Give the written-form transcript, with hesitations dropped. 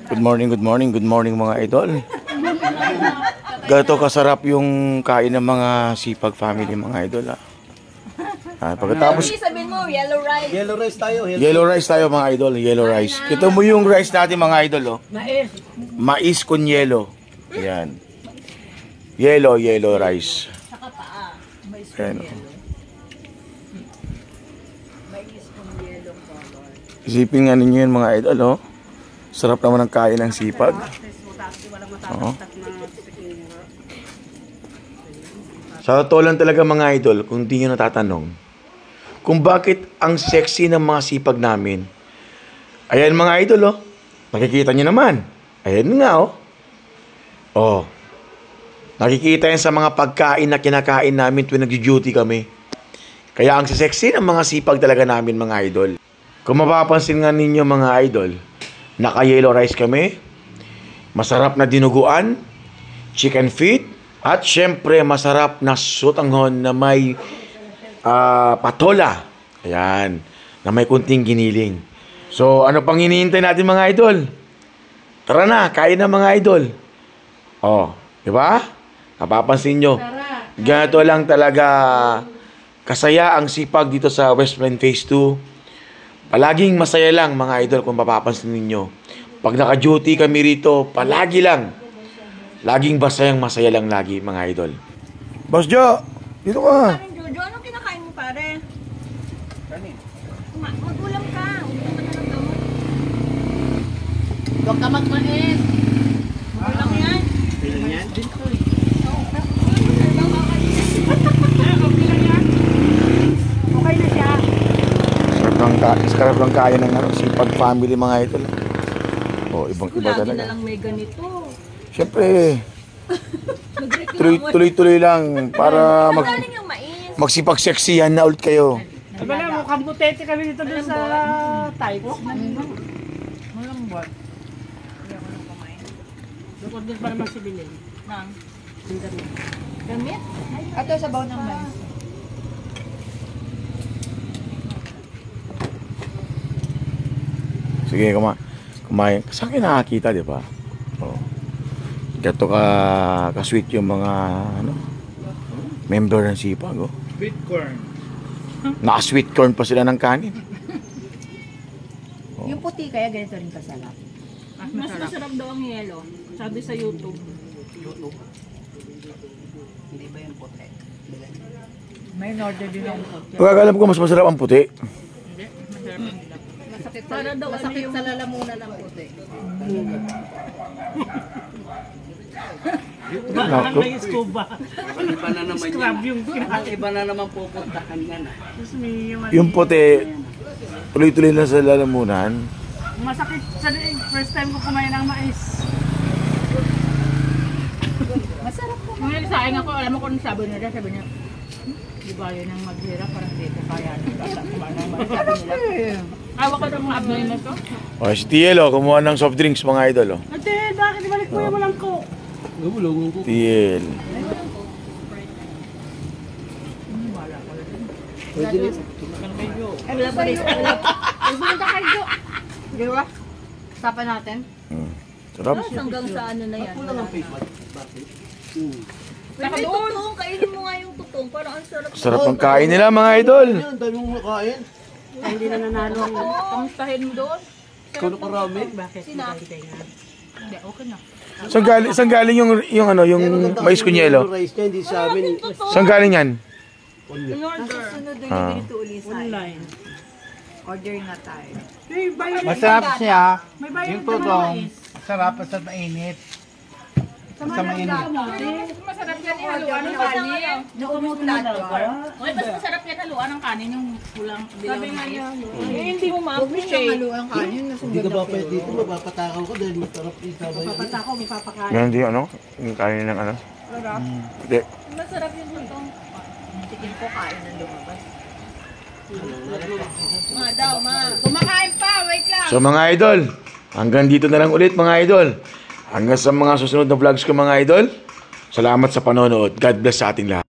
Good morning mga idol. Gato kasarap yung kain ng mga Sipag family mga idol ha. Pagkatapos sabihin mo, yellow rice. Yellow rice tayo. Yellow rice tayo mga idol, yellow rice. Kita mo yung rice natin mga idol oh. Mais con yelo. Ayan. Yellow rice. Saka paa. Mais Ayan, con yelo. Mais con yelo color. Isipin nga ninyo yun mga idol oh. Sarap naman ang kain ng Sipag. Oo. Sa totoo lang talaga mga idol, kung di nyo natatanong, kung bakit ang sexy ng mga Sipag namin. Ayan mga idol oh. Nakikita nyo naman. Ayan nga oh. Oh. Nakikita yan sa mga pagkain na kinakain namin tuwing nag-duty kami. Kaya ang sexy ng mga Sipag talaga namin mga idol. Kung mapapansin nga ninyo mga idol, naka-yellow rice kami, masarap na dinuguan, chicken feet, at syempre masarap na sutanghon na may patola. Ayan, na may kunting giniling. So, ano pang hinihintay natin mga idol? Tara na, kain na mga idol. Oh, di ba? Napapansin nyo. Ganito lang talaga kasaya ang Sipag dito sa West Plain Phase 2. Palaging masaya lang mga idol kung mapapansin ninyo. Pag naka-duty kami rito, palagi lang. Laging masaya lang lagi mga idol. Boss Jo, dito ka. Jojo, anong kinakain mo pare? Kanin. Magulam ka. Ulam ka ng gamot. Huwag ka magmais. Magulam yan. Ilan yan? Okay na siya. Sarap lang kaya ng Sipag family mga idol. Oh, ibang-iba Lagi talaga. na lang may ganito. Siyempre, tuloy-tuloy lang para Galing yung mais. magsipag-sexihan na ulit kayo. Aba na, mukhang butete kami dito dun sa types. Malambot. Hindi ako nang kumain. Lukod doon pa naman si Bilin. Nang Damit. gamit? Ito sa baon ng mais. Sige, kumain. Saan kayo nakakita, di ba? Oh. Gato ka-sweet yung mga member ng Sipag. Oh. Sweet corn. Naka-sweet corn pa sila ng kanin. Yung puti kaya ganito rin kasarap. Mas masarap daw ang yelo. Sabi sa YouTube. Hindi ba yung puti? May order din ang puti. Pagkakalam ko mas masarap ang puti. Hindi, masarap ang dilaw. Masakit sa lalamunan ng puti. Parang may scuba. Iba na naman Scrub yan. yung Ang iba na naman pupuntahan yan. Diyos me, Yung puti, tuloy-tuloy lang sa lalamunan. masakit sa liig. First time ko kumain ng mais. Masarap po. Ngayon sa akin ako, alam mo kung sabi nila, di ba yun ang maghirap, parang dito kaya kumain ng mais, sabi nila. Awa ko ng mga abnoy na to. O, si Tielo, kumuha ng soft drinks mga idol. Oh. Ate, bakit ibalik mo yung walang ko? Tiel. Ay, wala pa rin. Ay, bumunta kayo. Di ba? Usapan natin. Sarap. Hanggang sa ano na yan. Saka May doon. tutong, kainin mo nga yung tutong. Parang ang sarap. Sarap ang kain nila mga idol. Ang dami mong makain. Hindi na nanalo ang Kamustahin mo doon? Ikaw na karami. bakit. Hindi, okay na. Saan galing yung ano, yung mais con yelo? Rice niya, hindi sa amin. Saan galing yan? In order. Sunod din yung ganito ulit sa Online. order na tayo. Hey, bayad Masarap siya. May bayad Yung ka tutong, mais. masarap sa mainit. Sa mainit. Masarap yan haluan ng kanin. Naumutan ko. Okay, mas masarap yan haluan ng kanin yung kulang dilaw na mais. Eh, hindi mo Huwag mo siyang haluan kanin. Hindi ka ba pwede dito, mapapatakaw ko dahil masarap yung sabay. Papat ako, may papakain. Yan di ano? Yung kain ng ano? Hindi. Masarap yung tutong. Tigil ko kain ng lumabas. Ma, daw, ma. Kumakain pa, wait lang. So mga idol, hanggang dito na lang ulit mga idol. Hanggang sa mga susunod na vlogs ko mga idol. Salamat sa panonood. God bless sa ating lahat.